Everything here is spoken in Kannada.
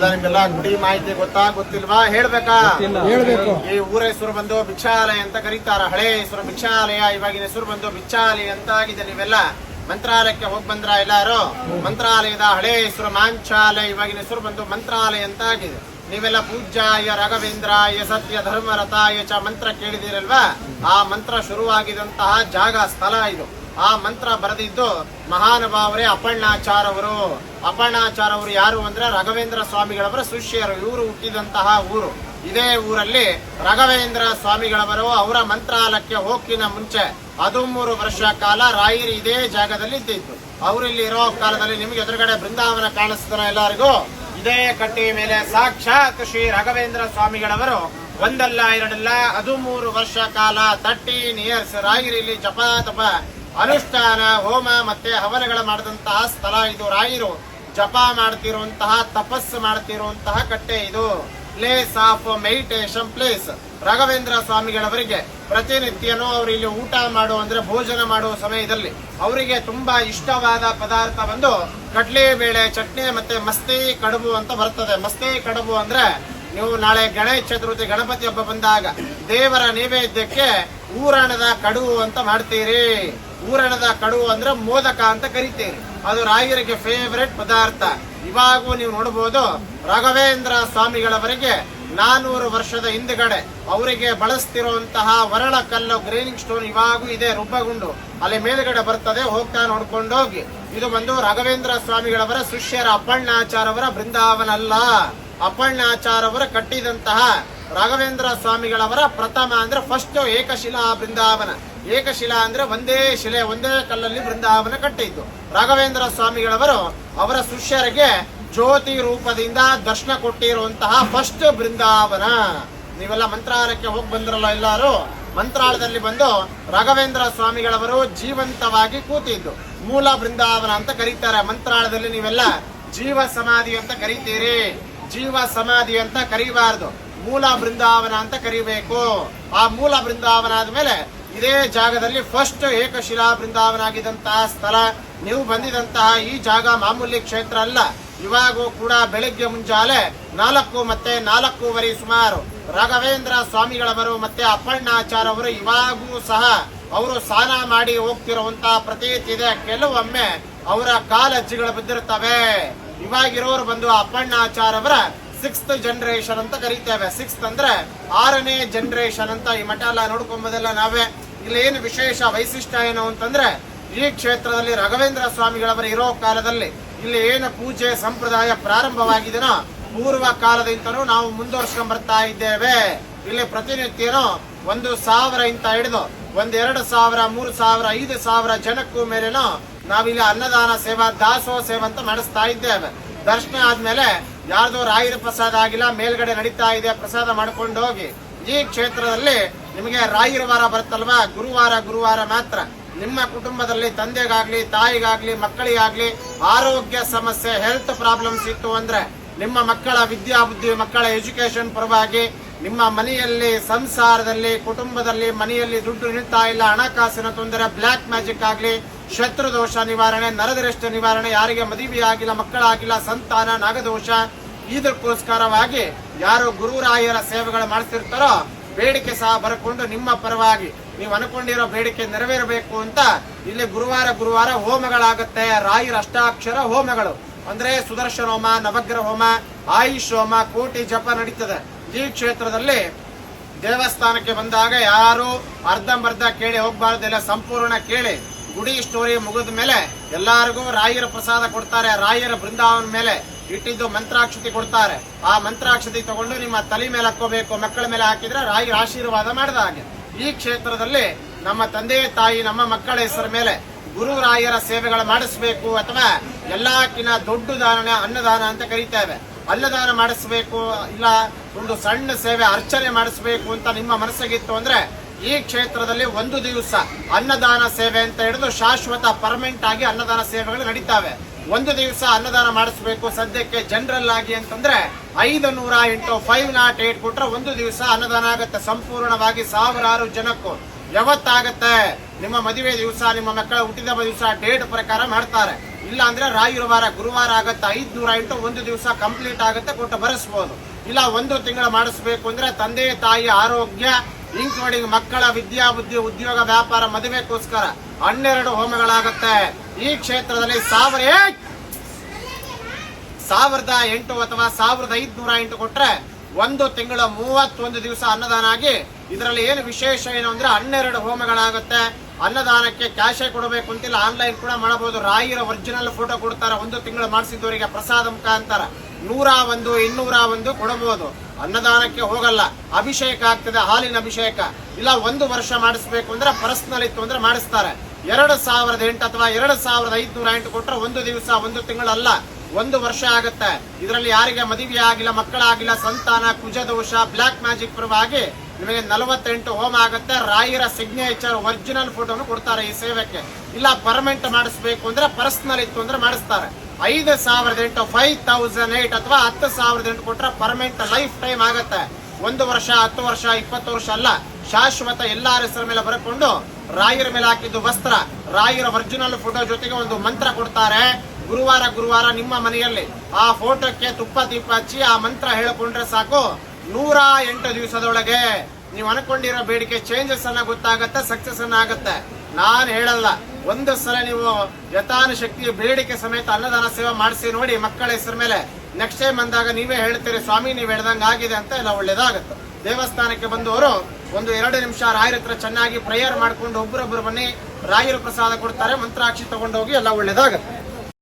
ಎಲ್ಲ ನಿಮ್ಗೆಲ್ಲ ಗುಡಿ ಮಾಹಿತಿ ಗೊತ್ತಾ ಗೊತ್ತಿಲ್ವಾ? ಹೇಳ್ಬೇಕಾ? ಹೇಳ್ಬೇಕು. ಈ ಊರ ಹೆಸರು ಬಂದು ಭಿಕ್ಷಾಲಯ ಅಂತ ಕರೀತಾರ. ಹಳೆ ಹೆಸರು ಭಿಕ್ಷಾಲಯ, ಇವಾಗಿನ ಹೆಸರು ಬಂದು ಭಿಕ್ಷಾಲಯ ಅಂತ ಆಗಿದೆ. ನೀವೆಲ್ಲ ಮಂತ್ರಾಲಯಕ್ಕೆ ಹೋಗಿ ಬಂದ್ರ ಎಲ್ಲಾರು? ಮಂತ್ರಾಲಯದ ಹಳೆ ಹೆಸರು ಮಾಂಚಾಲಯ, ಇವಾಗಿನ ಹೆಸರು ಬಂದು ಮಂತ್ರಾಲಯ ಅಂತ ಆಗಿದೆ. ನೀವೆಲ್ಲ ಪೂಜ್ಯಾಯ ರಾಘವೇಂದ್ರಾಯ ಸತ್ಯ ಧರ್ಮರಥಾಯ ಚ ಮಂತ್ರ ಕೇಳಿದಿರಲ್ವಾ? ಆ ಮಂತ್ರ ಶುರುವಾಗಿದಂತಹ ಜಾಗ, ಸ್ಥಳ ಇದು. ಆ ಮಂತ್ರ ಬರೆದಿದ್ದು ಮಹಾನುಭಾವರೇ ಅಪ್ಪಣ್ಣಾಚಾರ್ ಅವರು. ಅಪ್ಪಣ್ಣಾಚಾರ್ ಅವರು ಯಾರು ಅಂದ್ರೆ ರಾಘವೇಂದ್ರ ಸ್ವಾಮಿಗಳವರ ಶಿಷ್ಯರು. ಇವರು ಹುಟ್ಟಿದಂತಹ ಊರು. ಇದೇ ಊರಲ್ಲಿ ರಾಘವೇಂದ್ರ ಸ್ವಾಮಿಗಳವರು ಅವರ ಮಂತ್ರಾಲಯಕ್ಕೆ ಹೋಗಿನ ಮುಂಚೆ 13 ವರ್ಷ ಕಾಲ ರಾಯರು ಇದೇ ಜಾಗದಲ್ಲಿ ಇದ್ದಿದ್ದು. ಅವರಿಲ್ಲಿ ಇರೋ ಕಾಲದಲ್ಲಿ ನಿಮ್ಗೆ ಎದುರುಗಡೆ ಬೃಂದಾವನ ಕಾಣಿಸ್ತಾನೆ ಎಲ್ಲರಿಗೂ. ಇದೇ ಕಟ್ಟಿ ಮೇಲೆ ಸಾಕ್ಷಾತ್ ಶ್ರೀ ರಾಘವೇಂದ್ರ ಸ್ವಾಮಿಗಳವರು ಒಂದಲ್ಲ ಎರಡಲ್ಲ 13 ವರ್ಷ ಕಾಲ 13 ಇಯರ್ಸ್ ರಾಯರು ಇಲ್ಲಿ ಜಪ ತಪ ಅನುಷ್ಠಾನ ಹೋಮ ಮತ್ತೆ ಹವನಗಳ ಮಾಡಿದಂತಹ ಸ್ಥಳ ಇದು. ರಾಯರು ಜಪ ಮಾಡ್ತಿರುವಂತಹ, ತಪಸ್ಸು ಮಾಡ್ತಿರುವಂತಹ ಕಟ್ಟೆ ಇದು. Place of meditation place. Raghavendra ಸ್ವಾಮಿಗಳವರಿಗೆ ಪ್ರತಿನಿತ್ಯನೂ ಅವರು ಇಲ್ಲಿ ಊಟ ಮಾಡೋ ಅಂದ್ರೆ ಭೋಜನ ಮಾಡುವ ಸಮಯದಲ್ಲಿ ಅವರಿಗೆ ತುಂಬಾ ಇಷ್ಟವಾದ ಪದಾರ್ಥ ಬಂದು ಕಡ್ಲೆ ಬೇಳೆ ಚಟ್ನಿ ಮತ್ತೆ ಮಸ್ತಿ ಕಡುಬು ಅಂತ ಬರ್ತದೆ. ಮಸ್ತಿ ಕಡುಬು ಅಂದ್ರೆ ನೀವು ನಾಳೆ ಗಣೇಶ ಚತುರ್ಥಿ ಗಣಪತಿ ಹಬ್ಬ ಬಂದಾಗ ದೇವರ ನೈವೇದ್ಯಕ್ಕೆ ಊರಣದ ಕಡುಬು ಅಂತ ಮಾಡ್ತೀರಿ. ಊರಣದ ಕಡುಬು ಅಂದ್ರೆ ಮೋದಕ ಅಂತ ಕರಿತೀರಿ. ಅದು ರಾಯರಿಗೆ ಫೇವರೆಟ್ ಪದಾರ್ಥ. ಇವಾಗೂ ನೀವು ನೋಡಬಹುದು ರಾಘವೇಂದ್ರ ಸ್ವಾಮಿಗಳವರಿಗೆ 400 ವರ್ಷದ ಹಿಂದ್ಗಡೆ ಅವರಿಗೆ ಬಳಸ್ತಿರುವಂತಹ ವರಳ ಕಲ್ಲು ಗ್ರೇನಿಂಗ್ ಸ್ಟೋನ್ ಇವಾಗೂ ಇದೆ, ರುಬ್ಬಗುಂಡು ಅಲ್ಲಿ ಮೇಲ್ಗಡೆ ಬರ್ತದೆ. ಹೋಗ್ತಾ ನೋಡ್ಕೊಂಡು ಹೋಗಿ. ಇದು ಬಂದು ರಾಘವೇಂದ್ರ ಸ್ವಾಮಿಗಳವರ ಶಿಷ್ಯರ ಅಪ್ಪಣ್ಣಾಚಾರ್ ಅವರ ಬೃಂದಾವನ ಅಲ್ಲ. ಅಪ್ಪಣ್ಣಾಚಾರ್ ಅವರು ಕಟ್ಟಿದಂತಹ ರಾಘವೇಂದ್ರ ಸ್ವಾಮಿಗಳವರ ಪ್ರಥಮ ಅಂದ್ರೆ ಫಸ್ಟ್ ಏಕಶಿಲಾ ಬೃಂದಾವನ. ಏಕಶಿಲಾ ಅಂದ್ರೆ ಒಂದೇ ಶಿಲೆ, ಒಂದೇ ಕಲ್ಲಲ್ಲಿ ಬೃಂದಾವನ ಕಟ್ಟಿದ್ದು. ರಾಘವೇಂದ್ರ ಸ್ವಾಮಿಗಳವರು ಅವರ ಶಿಷ್ಯರಿಗೆ ಜ್ಯೋತಿ ರೂಪದಿಂದ ದರ್ಶನ ಕೊಟ್ಟಿರುವಂತಹ ಫಸ್ಟ್ ಬೃಂದಾವನ. ನೀವೆಲ್ಲ ಮಂತ್ರಾಲಯಕ್ಕೆ ಹೋಗಿ ಬಂದ್ರಲ್ಲ ಎಲ್ಲಾರು? ಮಂತ್ರಾಲಯದಲ್ಲಿ ಬಂದು ರಾಘವೇಂದ್ರ ಸ್ವಾಮಿಗಳವರು ಜೀವಂತವಾಗಿ ಕೂತಿದ್ದು ಮೂಲ ಬೃಂದಾವನ ಅಂತ ಕರೀತಾರೆ. ಮಂತ್ರಾಲಯದಲ್ಲಿ ನೀವೆಲ್ಲ ಜೀವ ಸಮಾಧಿ ಅಂತ ಕರೀತೀರಿ. ಜೀವ ಸಮಾಧಿ ಅಂತ ಕರೀಬಾರ್ದು, ಮೂಲ ಬೃಂದಾವನ ಅಂತ ಕರಿಬೇಕು. ಆ ಮೂಲ ಬೃಂದಾವನ ಆದ್ಮೇಲೆ ಇದೇ ಜಾಗದಲ್ಲಿ ಫಸ್ಟ್ ಏಕಶಿಲಾ ಬೃಂದಾವನ ಆಗಿದಂತಹ ಸ್ಥಳ. ನೀವು ಬಂದಿದಂತಹ ಈ ಜಾಗ ಮಾಮೂಲಿ ಕ್ಷೇತ್ರ ಅಲ್ಲ. ಇವಾಗೂ ಕೂಡ ಬೆಳಿಗ್ಗೆ ಮುಂಜಾನೆ 4 ಮತ್ತೆ 4:15 ಸುಮಾರು ರಾಘವೇಂದ್ರ ಸ್ವಾಮಿಗಳವರು ಮತ್ತೆ ಅಪ್ಪಣ್ಣಾಚಾರ್ ಅವರು ಇವಾಗೂ ಸಹ ಅವರು ಸ್ನಾನ ಮಾಡಿ ಹೋಗ್ತಿರುವಂತಹ ಪ್ರತೀತಿ ಇದೆ. ಕೆಲವೊಮ್ಮೆ ಅವರ ಕಾಲಜ್ಜಿಗಳು ಬಿದ್ದಿರ್ತವೆ. ಇವಾಗಿರೋರು ಬಂದು ಅಪ್ಪಣ್ಣಾಚಾರ್ ಅವರ 6th ಜನರೇಷನ್ ಅಂತ ಕರೀತೇವೆ. 6th ಅಂದ್ರೆ 6ನೇ ಜನರೇಷನ್ ಅಂತ. ಈ ಮಠ ಎಲ್ಲ ನೋಡ್ಕೊಂಬೋದೆಲ್ಲ ನಾವೇ. ಇಲ್ಲಿ ಏನು ವಿಶೇಷ ವೈಶಿಷ್ಟ್ಯ ಏನು ಅಂತಂದ್ರೆ ಈ ಕ್ಷೇತ್ರದಲ್ಲಿ ರಾಘವೇಂದ್ರ ಸ್ವಾಮಿಗಳವರು ಇರೋ ಕಾಲದಲ್ಲಿ ಇಲ್ಲಿ ಏನು ಪೂಜೆ ಸಂಪ್ರದಾಯ ಪ್ರಾರಂಭವಾಗಿದೆನೋ ಪೂರ್ವ ಕಾಲದಿಂದನೂ ನಾವು ಮುಂದುವರ್ಸ್ಕೊಂಡ್ ಬರ್ತಾ ಇದ್ದೇವೆ. ಇಲ್ಲಿ ಪ್ರತಿನಿತ್ಯನೂ 1,000 ಇಂತ ಹಿಡಿದು 1,000, 2,000, 3,000, 5,000 ಜನಕ್ಕೂ ಮೇಲೇನೋ ನಾವಿಲ್ಲಿ ಅನ್ನದಾನ ಸೇವಾ ದಾಸೋಹ ಸೇವೆ ಅಂತ ಮಾಡಿಸ್ತಾ ಇದ್ದೇವೆ. ದರ್ಶನ ಆದ್ಮೇಲೆ ಯಾರ್ದೋ ರಾಯರ ಪ್ರಸಾದ ಆಗಿಲ್ಲ, ಮೇಲ್ಗಡೆ ನಡೀತಾ ಇದೆ, ಪ್ರಸಾದ ಮಾಡ್ಕೊಂಡು ಹೋಗಿ. ಈ ಕ್ಷೇತ್ರದಲ್ಲಿ ನಿಮಗೆ ರಾಯರ ವಾರ ಬರುತ್ತಲ್ವಾ, ಗುರುವಾರ ಮಾತ್ರ ನಿಮ್ಮ ಕುಟುಂಬದಲ್ಲಿ ತಂದೆಗಾಗ್ಲಿ ತಾಯಿಗಾಗ್ಲಿ ಮಕ್ಕಳಿಗಾಗ್ಲಿ ಆರೋಗ್ಯ ಸಮಸ್ಯೆ ಹೆಲ್ತ್ ಪ್ರಾಬ್ಲಮ್ಸ್ ಇತ್ತು ಅಂದ್ರೆ ನಿಮ್ಮ ಮಕ್ಕಳ ವಿದ್ಯಾಬುದ್ಧಿ ಮಕ್ಕಳ ಎಜುಕೇಶನ್ ಪರವಾಗಿ ನಿಮ್ಮ ಮನೆಯಲ್ಲಿ ಸಂಸಾರದಲ್ಲಿ ಕುಟುಂಬದಲ್ಲಿ ಮನೆಯಲ್ಲಿ ದುಡ್ಡು ನಿಲ್ತಾ ಇಲ್ಲ, ಹಣಕಾಸಿನ ತೊಂದರೆ, ಬ್ಲಾಕ್ ಮ್ಯಾಜಿಕ್ ಆಗ್ಲಿ, ಶತ್ರು ದೋಷ ನಿವಾರಣೆ, ನರದೃಷ್ಟ ನಿವಾರಣೆ, ಯಾರಿಗೆ ಮದುವೆ ಆಗಿಲ್ಲ ಮಕ್ಕಳಾಗಿಲ್ಲ, ಸಂತಾನ ನಾಗದೋಷ, ಇದಕ್ಕೋಸ್ಕರವಾಗಿ ಯಾರು ಗುರುರಾಯರ ಸೇವೆಗಳು ಮಾಡ್ತಿರ್ತಾರೋ ಬೇಡಿಕೆ ಸಹ ಬರ್ಕೊಂಡು ನಿಮ್ಮ ಪರವಾಗಿ ನೀವು ಅನ್ಕೊಂಡಿರೋ ಬೇಡಿಕೆ ನೆರವೇರಬೇಕು ಅಂತ ಇಲ್ಲಿ ಗುರುವಾರ ಹೋಮಗಳಾಗುತ್ತೆ. ರಾಯರ ಅಷ್ಟಾಕ್ಷರ ಹೋಮಗಳು ಅಂದ್ರೆ ಸುದರ್ಶನ ಹೋಮ, ನವಗ್ರಹ ಹೋಮ, ಆಯುಷ್ ಹೋಮ, ಕೋಟಿ ಜಪ ನಡೀತದೆ. ಈ ಕ್ಷೇತ್ರದಲ್ಲಿ ದೇವಸ್ಥಾನಕ್ಕೆ ಬಂದಾಗ ಯಾರು ಅರ್ಧಂಬರ್ಧ ಕೇಳಿ ಹೋಗ್ಬಾರ್ದು, ಎಲ್ಲ ಸಂಪೂರ್ಣ ಕೇಳಿ ಗುಡಿ ಸ್ಟೋರಿ ಮುಗಿದ ಮೇಲೆ ಎಲ್ಲಾರಿಗೂ ರಾಯರ ಪ್ರಸಾದ ಕೊಡ್ತಾರೆ. ರಾಯರ ಬೃಂದಾವನ ಮೇಲೆ ಇಟ್ಟಿದ್ದು ಮಂತ್ರಾಕ್ಷತೆ ಕೊಡ್ತಾರೆ. ಆ ಮಂತ್ರಾಕ್ಷತೆ ತಗೊಂಡು ನಿಮ್ಮ ತಲೆ ಮೇಲೆ ಹಾಕೋಬೇಕು. ಮಕ್ಕಳ ಮೇಲೆ ಹಾಕಿದ್ರೆ ರಾಯರ ಆಶೀರ್ವಾದ ಮಾಡಿದ ಹಾಗೆ. ಈ ಕ್ಷೇತ್ರದಲ್ಲಿ ನಮ್ಮ ತಂದೆ ತಾಯಿ ನಮ್ಮ ಮಕ್ಕಳ ಹೆಸರ ಮೇಲೆ ಗುರು ರಾಯರ ಸೇವೆಗಳು ಮಾಡಿಸ್ಬೇಕು ಅಥವಾ ಎಲ್ಲಕ್ಕಿಂತ ದೊಡ್ಡ ದಾನ ಅನ್ನದಾನ ಅಂತ ಕರೀತೇವೆ. ಅನ್ನದಾನ ಮಾಡಿಸ್ಬೇಕು, ಇಲ್ಲ ಒಂದು ಸಣ್ಣ ಸೇವೆ ಅರ್ಚನೆ ಮಾಡಿಸ್ಬೇಕು ಅಂತ ನಿಮ್ಮ ಮನಸ್ಸಿಗಿತ್ತು ಅಂದ್ರೆ ಈ ಕ್ಷೇತ್ರದಲ್ಲಿ 1 ದಿವಸ ಅನ್ನದಾನ ಸೇವೆ ಅಂತ ಹಿಡಿದು ಶಾಶ್ವತ ಪರ್ಮನೆಂಟ್ ಆಗಿ ಅನ್ನದಾನ ಸೇವೆಗಳು ನಡೀತಾವೆ. 1 ದಿವಸ ಅನ್ನದಾನ ಮಾಡಿಸ್ಬೇಕು. ಸದ್ಯಕ್ಕೆ ಜನರಲ್ ಆಗಿ ಅಂತಂದ್ರೆ 500 × 508 ಕೊಟ್ರೆ 1 ದಿವಸ ಅನ್ನದಾನ ಆಗುತ್ತೆ. ಸಂಪೂರ್ಣವಾಗಿ 1000 ಜನಕ್ಕೂ ಯಾವತ್ತಾಗತ್ತೆ ನಿಮ್ಮ ಮದುವೆ ದಿವಸ, ನಿಮ್ಮ ಮಕ್ಕಳ ಹುಟ್ಟಿದ ದಿವಸ ಡೇಟ್ ಪ್ರಕಾರ ಮಾಡ್ತಾರೆ. ಇಲ್ಲ ಅಂದ್ರೆ ರಾಯುರ ವಾರ ಗುರುವಾರ ಆಗತ್ತೆ 508 ಒಂದು ದಿವಸ ಕಂಪ್ಲೀಟ್ ಆಗುತ್ತೆ, ಕೊಟ್ಟು ಬರೆಸ್ಬೋದು. ಇಲ್ಲ 1 ತಿಂಗಳು ಮಾಡಿಸ್ಬೇಕು ಅಂದ್ರೆ ತಂದೆ ತಾಯಿ ಆರೋಗ್ಯ ಇನ್ಕ್ಲೂಡಿಂಗ್ ಮಕ್ಕಳ ವಿದ್ಯಾ ಬುದ್ಧಿ ಉದ್ಯೋಗ ವ್ಯಾಪಾರ ಮದುವೆಗೋಸ್ಕರ 12 ಹೋಮಗಳಾಗತ್ತೆ. ಈ ಕ್ಷೇತ್ರದಲ್ಲಿ 1008 ಅಥವಾ 1508 ಕೊಟ್ರೆ 1 ತಿಂಗಳ 31 ದಿವಸ ಅನ್ನದಾನ ಆಗಿ, ಇದರಲ್ಲಿ ಏನು ವಿಶೇಷ ಏನು ಅಂದ್ರೆ 12 ಹೋಮಗಳಾಗುತ್ತೆ. ಅನ್ನದಾನಕ್ಕೆ ಕ್ಯಾಶೇ ಕೊಡಬೇಕು ಅಂತಿಲ್ಲ, ಆನ್ಲೈನ್ ಕೂಡ ಮಾಡಬಹುದು. ರಾಯಿರ ಒರಿಜಿನಲ್ ಫೋಟೋ ಕೊಡ್ತಾರೆ, 1 ತಿಂಗಳು ಮಾಡಿಸಿದವರಿಗೆ ಪ್ರಸಾದ ಮುಖಾಂತರ 101 201 ಕೊಡಬಹುದು. ಅನ್ನದಾನಕ್ಕೆ ಹೋಗಲ್ಲ, ಅಭಿಷೇಕ ಆಗ್ತದೆ, ಹಾಲಿನ ಅಭಿಷೇಕ. ಇಲ್ಲ 1 ವರ್ಷ ಮಾಡಿಸ್ಬೇಕು ಅಂದ್ರೆ ಪರ್ಸನಲ್ ಇತ್ತು ಅಂದ್ರೆ ಮಾಡಿಸ್ತಾರೆ. 2008 ಅಥವಾ 2508 ಕೊಟ್ರೆ 1 ದಿವಸ 1 ತಿಂಗಳಲ್ಲ 1 ವರ್ಷ ಆಗುತ್ತೆ. ಇದರಲ್ಲಿ ಯಾರಿಗೆ ಮದುವೆ ಆಗಿಲ್ಲ, ಮಕ್ಕಳಾಗಿಲ್ಲ, ಸಂತಾನ, ಕುಜದೋಷ, ಬ್ಲಾಕ್ ಮ್ಯಾಜಿಕ್ ಪರವಾಗಿ ನಿಮಗೆ 48 ಹೋಮ ಆಗುತ್ತೆ. ರಾಯರ ಸಿಗ್ನೇಚರ್ ಒರಿಜಿನಲ್ ಫೋಟೋನು ಕೊಡ್ತಾರೆ ಈ ಸೇವೆಗೆ. ಇಲ್ಲ ಪರ್ಮನೆಂಟ್ ಮಾಡಿಸ್ಬೇಕು ಅಂದ್ರೆ ಪರ್ಸನಲ್ ಇತ್ತು ಅಂದ್ರೆ ಮಾಡಿಸ್ತಾರೆ. 5008 5008 ಅಥವಾ 10,008 ಕೊಟ್ರೆ ಪರ್ಮನೆಂಟ್ ಲೈಫ್ ಟೈಮ್ ಆಗುತ್ತೆ. 1 ವರ್ಷ 10 ವರ್ಷ 20 ವರ್ಷ ಅಲ್ಲ, ಶಾಶ್ವತ ಎಲ್ಲಾರ ಹೆಸರ ಮೇಲೆ ಬರಕೊಂಡು ರಾಯರ ಮೇಲೆ ಹಾಕಿದ್ದು ವಸ್ತ್ರ, ರಾಯರ ಒರಿಜಿನಲ್ ಫೋಟೋ ಜೊತೆಗೆ ಒಂದು ಮಂತ್ರ ಕೊಡ್ತಾರೆ. ಗುರುವಾರ ನಿಮ್ಮ ಮನೆಯಲ್ಲಿ ಆ ಫೋಟೋಕ್ಕೆ ತುಪ್ಪ ದೀಪ ಹಚ್ಚಿ ಆ ಮಂತ್ರ ಹೇಳಿಕೊಂಡ್ರೆ ಸಾಕು, 108 ದಿವಸದೊಳಗೆ ನೀವು ಅನ್ಕೊಂಡಿರೋ ಬೇಡಿಕೆ ಚೇಂಜಸ್ ಅನ್ನ ಗೊತ್ತಾಗತ್ತೆ, ಸಕ್ಸಸ್ ಅನ್ನ ಆಗುತ್ತೆ. ನಾನು ಹೇಳಲ್ಲ, 1 ಸಲ ನೀವು ಯಥಾನು ಶಕ್ತಿ ಬೇಡಿಕೆ ಸಮೇತ ಅನ್ನದಾನ ಸೇವೆ ಮಾಡಿಸಿ ನೋಡಿ ಮಕ್ಕಳ ಹೆಸರ ಮೇಲೆ. ನೆಕ್ಸ್ಟ್ ಟೈಮ್ ಬಂದಾಗ ನೀವೇ ಹೇಳ್ತೀರಿ, ಸ್ವಾಮಿ ನೀವು ಹೇಳ್ದಂಗೆ ಆಗಿದೆ ಅಂತ, ಎಲ್ಲ ಒಳ್ಳೇದಾಗುತ್ತೆ. ದೇವಸ್ಥಾನಕ್ಕೆ ಬಂದವರು 1-2 ನಿಮಿಷ ರಾಯರ ಹತ್ರ ಚೆನ್ನಾಗಿ ಪ್ರೇಯರ್ ಮಾಡ್ಕೊಂಡು ಒಬ್ಬರೊಬ್ಬರು ಬನ್ನಿ, ರಾಯರ ಪ್ರಸಾದ ಕೊಡ್ತಾರೆ, ಮಂತ್ರಾಕ್ಷಿ ತಗೊಂಡೋಗಿ ಎಲ್ಲ ಒಳ್ಳೇದಾಗುತ್ತೆ.